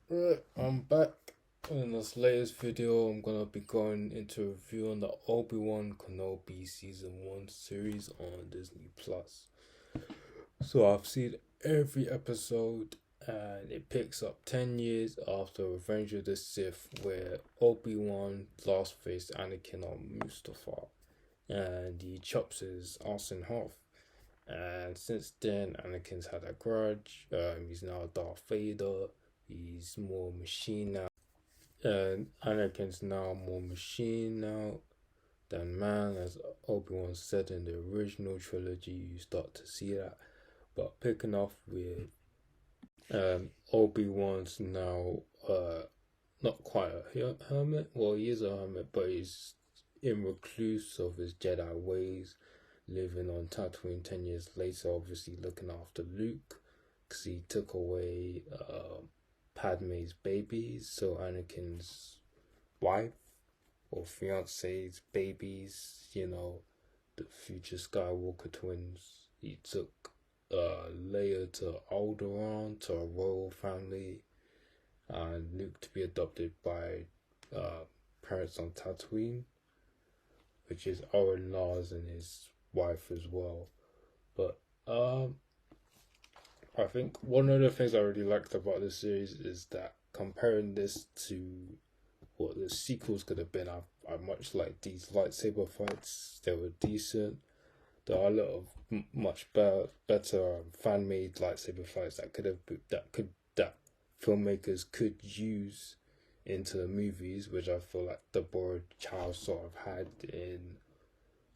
Right, I'm back. In this latest video, I'm gonna be going into a review on the Obi Wan Kenobi Season 1 series on Disney Plus. So I've seen every episode, and it picks up 10 years after Revenge of the Sith, where Obi Wan last faced Anakin on Mustafar, and he chops his ass in half. And since then, Anakin's had a grudge. He's now Darth Vader. He's more machine now. Anakin's now more machine now than man, as Obi-Wan said in the original trilogy. You start to see that, but picking off with Obi-Wan's now not quite a hermit. Well, he is a hermit, but he's in recluse of his Jedi ways, living on Tatooine 10 years later, obviously looking after Luke, because he took away Padme's babies, so Anakin's wife or fiance's babies, the future Skywalker twins. He took Leia to Alderaan, to a royal family, and Luke to be adopted by parents on Tatooine, which is Owen Lars and his wife as well. But I think one of the things I really liked about this series is that comparing this to what the sequels could have been, I much like these lightsaber fights. They were decent. There are a lot of much better fan made lightsaber fights that filmmakers could use into the movies, which I feel like the Boris Chow sort of had in,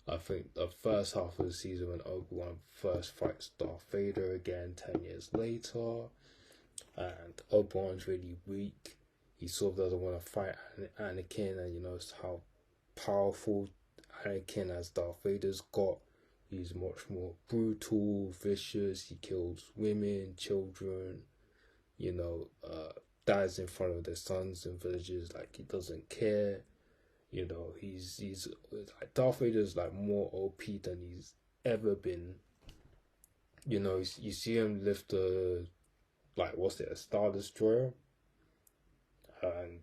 I think, the first half of the season when Obi-Wan first fights Darth Vader again 10 years later, and Obi-Wan's really weak. He sort of doesn't want to fight Anakin, and it's how powerful Anakin as Darth Vader's got. He's much more brutal, vicious. He kills women, children, dies in front of their sons in villages, like he doesn't care. He's like, Darth Vader's like more OP than he's ever been. You see him lift a, like, what's it, a Star Destroyer, and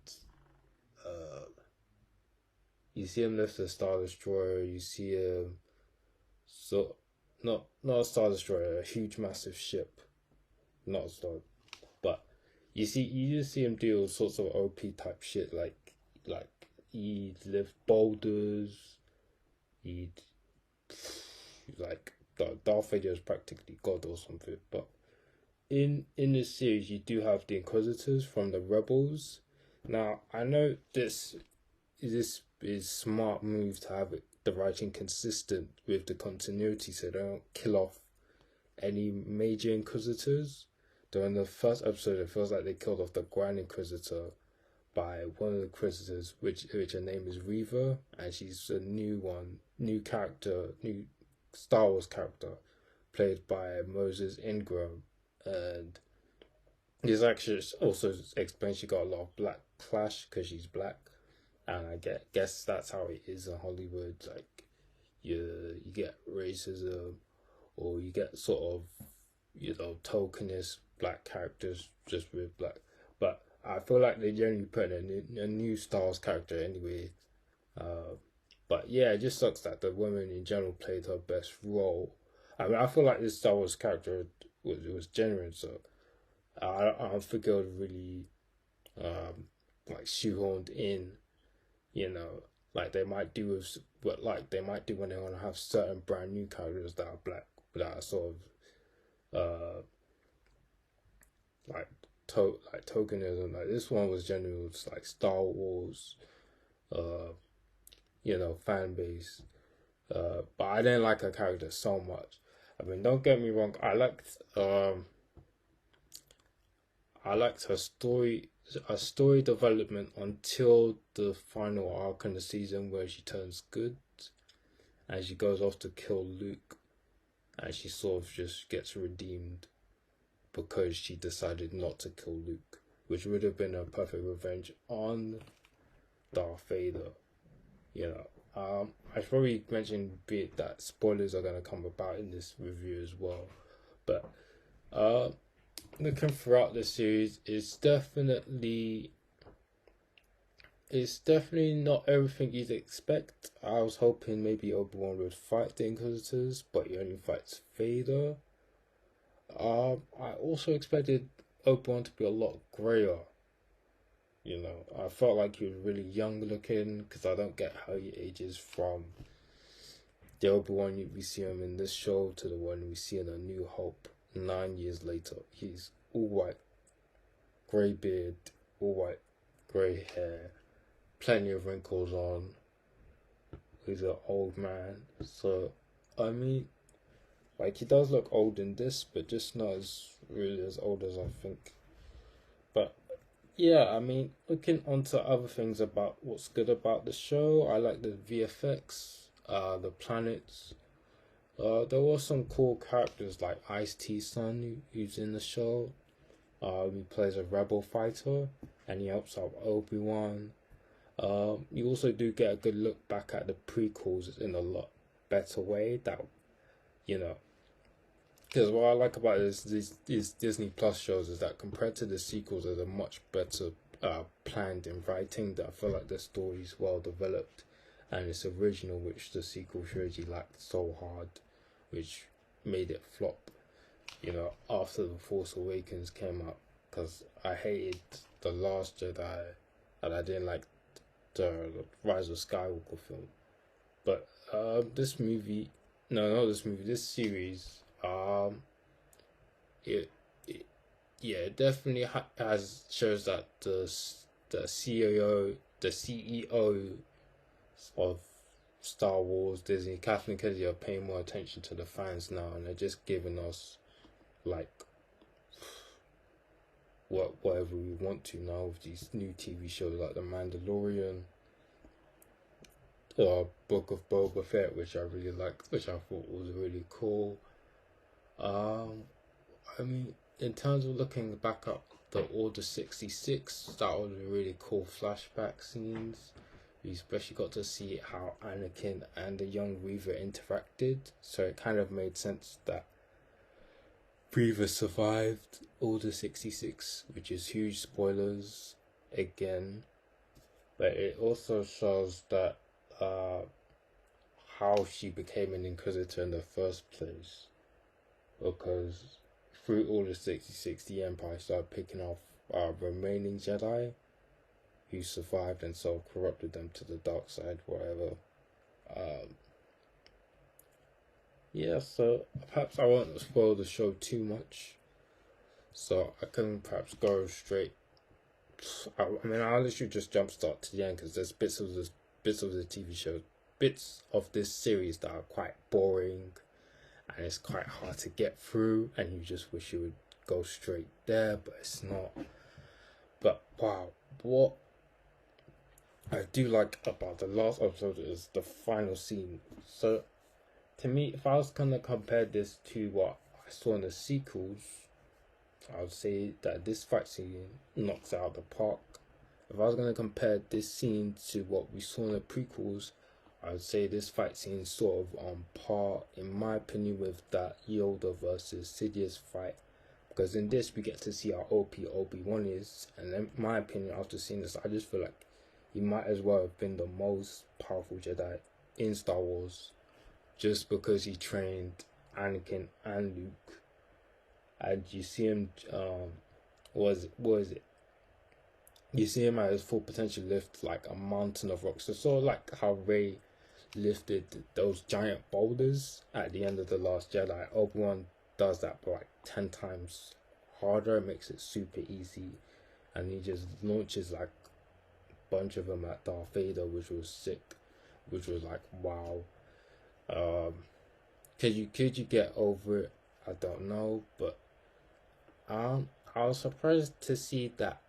you see him lift a Star Destroyer. You see him, so not a Star Destroyer, a huge massive ship, not a star, but you just see him do all sorts of OP type shit, like he'd lift boulders. He'd, like, Darth Vader is practically God or something. But in this series, you do have the Inquisitors from the Rebels. Now, I know this is smart move to have the writing consistent with the continuity, so they don't kill off any major Inquisitors. Though in the first episode, it feels like they killed off the Grand Inquisitor by one of the Inquisitors, which her name is Reva, and she's a new character, new Star Wars character, played by Moses Ingram, and this actually also explains she got a lot of black clash because she's black, and I guess that's how it is in Hollywood. Like, you get racism, or you get sort of tokenist black characters just with black, but I feel like they generally put in a new Star Wars character anyway. But yeah, it just sucks that the woman in general played her best role. I mean, I feel like this Star Wars character was genuine, so I don't think it was really like shoehorned in, like they might do with what like they might do when they want to have certain brand new characters that are black, that are sort of like tokenism. Like, this one was genuine, it's like Star Wars, fan base. But I didn't like her character so much. I mean, don't get me wrong, I liked her story development until the final arc in the season where she turns good and she goes off to kill Luke, and she sort of just gets redeemed because she decided not to kill Luke, which would have been a perfect revenge on Darth Vader. I should probably mention that spoilers are going to come about in this review as well. But looking throughout the series, it's definitely not everything you'd expect. I was hoping maybe Obi-Wan would fight the Inquisitors, but he only fights Vader. I also expected Obi-Wan to be a lot grayer. You know, I felt like he was really young looking because I don't get how he ages from the Obi-Wan we see him in this show to the one we see in A New Hope 9 years later. He's all white, grey beard, all white, grey hair, plenty of wrinkles on. He's an old man. So, I mean, like, he does look old in this, but just not as really as old as I think. But yeah, I mean, looking onto other things about what's good about the show, I like the VFX, the planets. There were some cool characters like Ice-T's son who's in the show. He plays a rebel fighter and he helps out Obi-Wan. You also do get a good look back at the prequels in a lot better way. That, you know, because what I like about these Disney Plus shows is that compared to the sequels, they're much better planned in writing. That I feel like the story's well developed and it's original, which the sequel trilogy lacked so hard, which made it flop. You know, after The Force Awakens came out, because I hated The Last Jedi and I didn't like the Rise of Skywalker film. But this movie, no, not this movie, this series, it, it yeah, it definitely has shows that the CEO of Star Wars, Disney, Kathleen Kennedy are paying more attention to the fans now, and they're just giving us like whatever we want to now with these new TV shows like The Mandalorian, Book of Boba Fett, which I really liked, which I thought was really cool. I mean, in terms of looking back up the Order 66, that was a really cool flashback scenes. We especially got to see how Anakin and the young Reaver interacted, so it kind of made sense that Reaver survived Order 66, which is huge spoilers again, but it also shows that how she became an Inquisitor in the first place, because through Order 66, the Empire started picking off remaining Jedi who survived and so corrupted them to the dark side, whatever. Yeah, so perhaps I won't spoil the show too much, so I can perhaps go straight. I mean, I'll literally just jumpstart to the end because there's bits of the TV show, bits of this series that are quite boring, and it's quite hard to get through, and you just wish you would go straight there, but it's not. But wow, what I do like about the last episode is the final scene. So, to me, if I was gonna compare this to what I saw in the sequels, I would say that this fight scene knocks it out of the park. If I was gonna compare this scene to what we saw in the prequels, I would say this fight scene is sort of on par, in my opinion, with that Yoda versus Sidious fight. Because in this, we get to see how OP Obi-Wan is, and in my opinion, after seeing this, I just feel like he might as well have been the most powerful Jedi in Star Wars, just because he trained Anakin and Luke, and you see him, what is it? You see him at his full potential lift like a mountain of rocks. So sort of like how Rey lifted those giant boulders at the end of The Last Jedi. Obi-Wan does that but like 10 times harder, makes it super easy, and he just launches like a bunch of them at Darth Vader, which was sick, which was like wow. Could you get over it? I don't know, but I was surprised to see that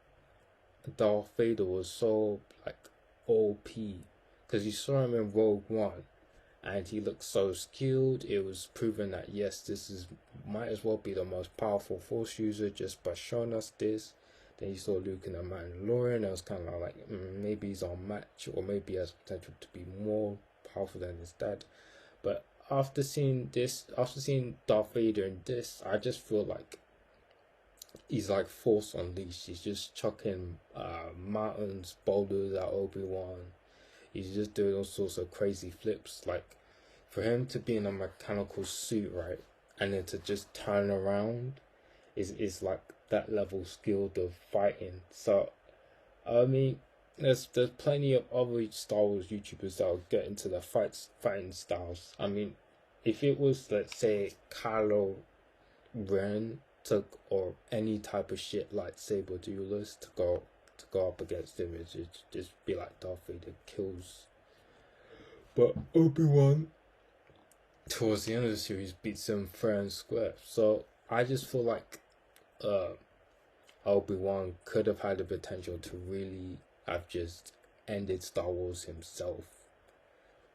Darth Vader was so like OP, because you saw him in Rogue One and he looked so skilled. It was proven that yes, this is might as well be the most powerful Force user just by showing us this. Then you saw Luke in The Mandalorian, and it was kind of like maybe he's on match, or maybe he has potential to be more powerful than his dad. But after seeing Darth Vader in this, I just feel like he's like Force Unleashed. He's just chucking mountains, boulders at Obi-Wan. He's just doing all sorts of crazy flips. Like, for him to be in a mechanical suit, right, and then to just turn around is like that level skilled of fighting. So, I mean, there's plenty of other Star Wars YouTubers that'll get into the fighting styles. I mean, if it was, let's say, Kylo Ren took, or any type of shit lightsaber duelist to go up against him, it'd just be like Darth Vader kills. But Obi-Wan, towards the end of the series, beats him fair and square. So I just feel like Obi-Wan could have had the potential to really have just ended Star Wars himself.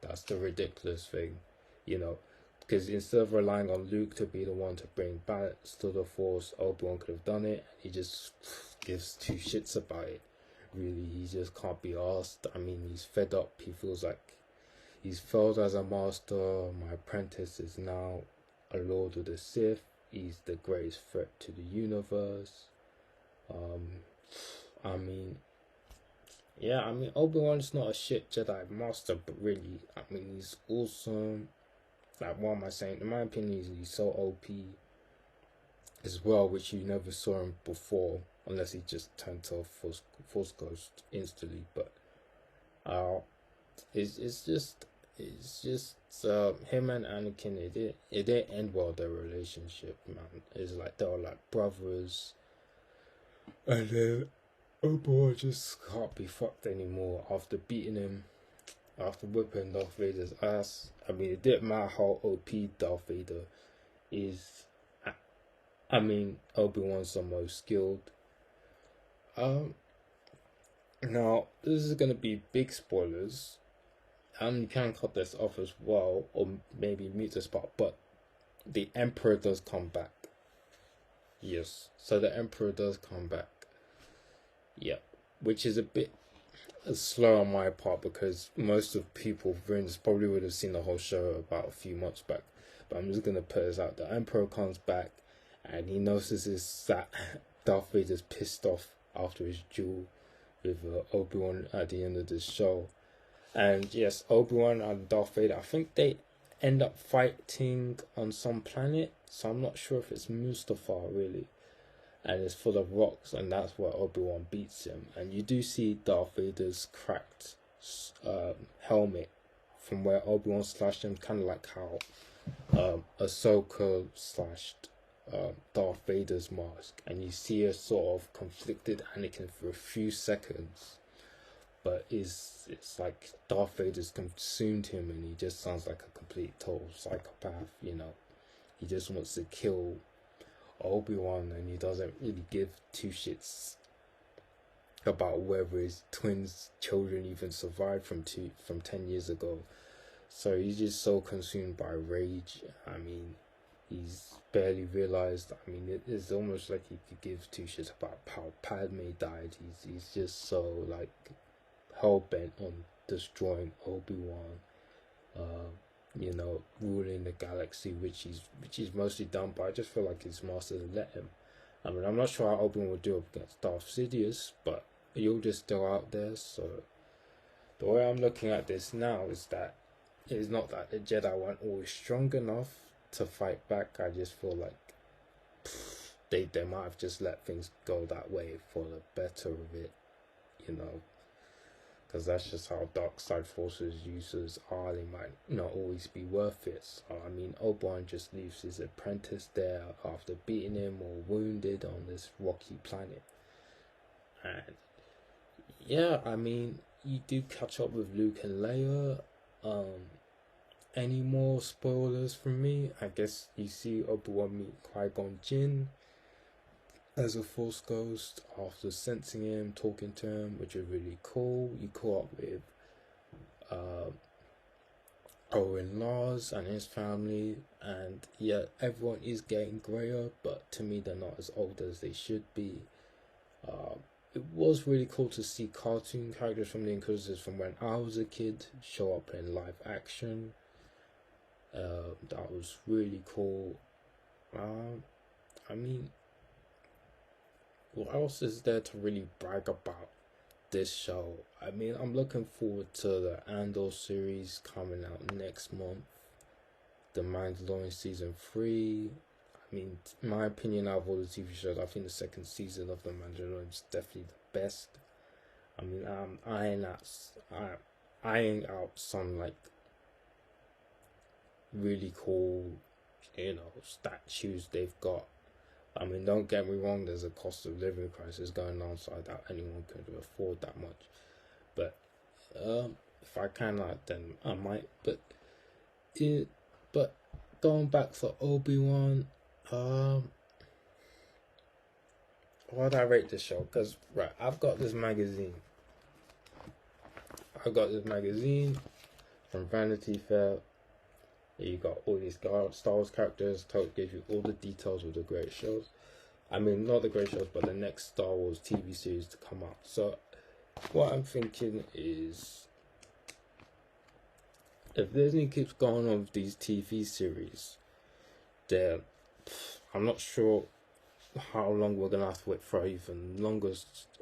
That's the ridiculous thing, you know. Because instead of relying on Luke to be the one to bring balance to the Force, Obi-Wan could have done it. He just gives two shits about it. Really, he just can't be asked. I mean, he's fed up. He feels like he's failed as a master. My apprentice is now a Lord of the Sith. He's the greatest threat to the universe. I mean, yeah, I mean, Obi-Wan's not a shit Jedi master, but really, I mean, he's awesome. Like, what am I saying? In my opinion, he's so OP as well, which you never saw him before, unless he just turned to a force ghost instantly. But it's just him and Anakin. It didn't end well, their relationship, man. It's like they were like brothers, and then Obi-Wan just can't be fucked anymore after beating him. After whipping Darth Vader's ass. I mean, it didn't matter how OP Darth Vader is. I mean, Obi-Wan's the most skilled. Now, this is going to be big spoilers. And you can cut this off as well, or maybe mute the spot, but the Emperor does come back. Yes, so the Emperor does come back. Yeah, which is a bit slow on my part, because most of people probably would have seen the whole show about a few months back. But I'm just gonna put this out: the Emperor comes back, and he notices that Darth Vader's pissed off after his duel with Obi-Wan at the end of the show. And yes, Obi-Wan and Darth Vader, I think they end up fighting on some planet, so I'm not sure if it's Mustafar really. And it's full of rocks, and that's where Obi-Wan beats him. And you do see Darth Vader's cracked helmet from where Obi-Wan slashed him, kind of like how Ahsoka slashed Darth Vader's mask. And you see a sort of conflicted Anakin for a few seconds, but it's like Darth Vader's consumed him, and he just sounds like a complete total psychopath, you know. He just wants to kill Obi-Wan, and he doesn't really give two shits about whether his twins' children even survived from 10 years ago. So he's just so consumed by rage. I mean, he's barely realized. I mean, it's almost like he could give two shits about how Padme died. He's just so like hell bent on destroying Obi-Wan. You know, ruling the galaxy, which he's mostly done, but I just feel like his masters let him. I mean, I'm not sure how Obi-Wan would do against Darth Sidious, but Yoda's still out there, so the way I'm looking at this now is that it's not that the Jedi weren't always strong enough to fight back. I just feel like they might have just let things go that way for the better of it, you know. Because that's just how dark side forces users are. They might not always be worth it. So, I mean, Obi-Wan just leaves his apprentice there after beating him or wounded on this rocky planet. And yeah, I mean, you do catch up with Luke and Leia. Any more spoilers from me? I guess you see Obi-Wan meet Qui-Gon Jinn as a Force ghost after sensing him, talking to him, which is really cool. You caught up with Owen Lars and his family, and yeah, everyone is getting grayer, but to me they're not as old as they should be. It was really cool to see cartoon characters from the Inquisitors from when I was a kid show up in live action. That was really cool. I mean, what else is there to really brag about this show? I mean, I'm looking forward to the Andor series coming out next month. The Mandalorian season 3. I mean, in my opinion, out of all the TV shows, I think the second season of The Mandalorian is definitely the best. I mean, I'm eyeing out some like really cool, statues they've got. I mean, don't get me wrong, there's a cost of living crisis going on, so I doubt anyone could afford that much. But if I can, then I might. But going back to Obi Wan, why'd I rate this show? Because I've got this magazine. From Vanity Fair. You got all these Star Wars characters. Gives you all the details of the great shows. I mean, not the great shows, but the next Star Wars TV series to come out. So, what I'm thinking is, if Disney keeps going on with these TV series, then I'm not sure how long we're gonna have to wait for even longer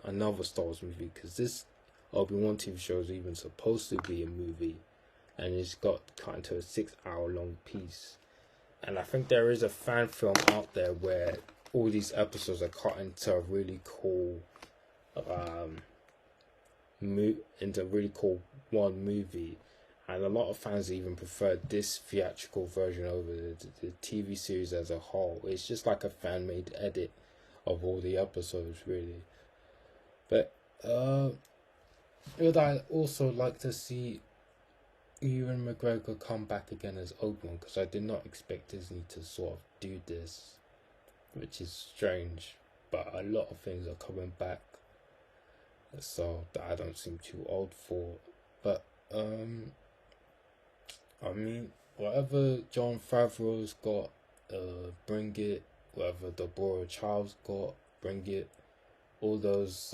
another Star Wars movie, because this Obi-Wan TV show is even supposed to be a movie, and it's got cut into a 6-hour-long piece. And I think there is a fan film out there where all these episodes are cut into a really cool, one movie. And a lot of fans even prefer this theatrical version over the TV series as a whole. It's just like a fan-made edit of all the episodes, really. But would I also like to see Ewan McGregor come back again as Obi-Wan, because I did not expect Disney to sort of do this, which is strange. But a lot of things are coming back, so that I don't seem too old for. But I mean, whatever Jon Favreau's got, bring it. Whatever Deborah Child's got, bring it. All those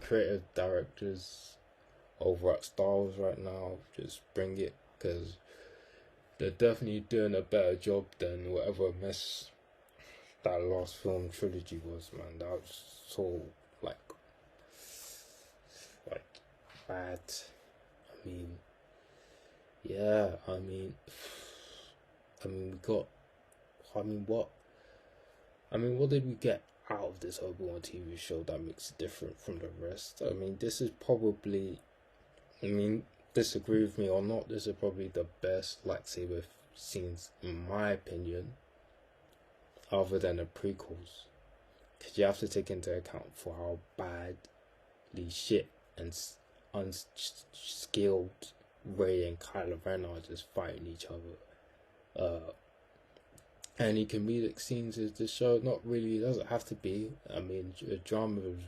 creative directors over at Star Wars right now, just bring it, because they're definitely doing a better job than whatever mess that last film trilogy was, man. That was so like bad. I mean, yeah, I mean what did we get out of this Obi-Wan TV show that makes it different from the rest? I mean, this is probably, disagree with me or not, this is probably the best lightsaber scenes in my opinion, other than the prequels. Because you have to take into account for how badly shit and unskilled Rey and Kylo Ren are just fighting each other. Any comedic scenes is the show not really, doesn't have to be. I mean, the drama is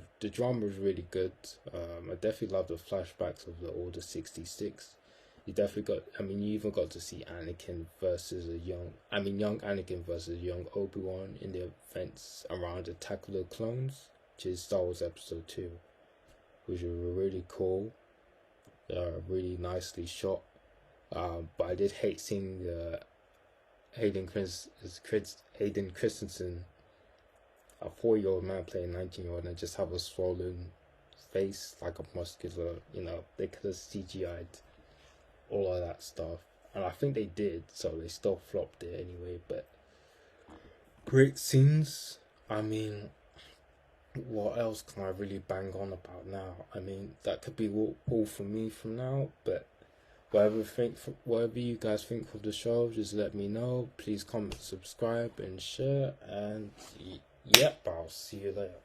really good. I definitely love the flashbacks of the Order 66. You even got to see Anakin versus young Anakin versus young Obi-Wan in the events around Attack of the Clones, which is Star Wars Episode 2, which was really cool, really nicely shot. But I did hate seeing Hayden Christensen, a 4-year-old man playing a 19-year-old, and just have a swollen face like a muscular. They could have CGI'd all of that stuff, and I think they did, so they still flopped it anyway. But great scenes. I mean, what else can I really bang on about now? I mean, that could be all for me from now, but whatever you guys think of the show, just let me know. Please comment, subscribe, and share. And yep, I'll see you later.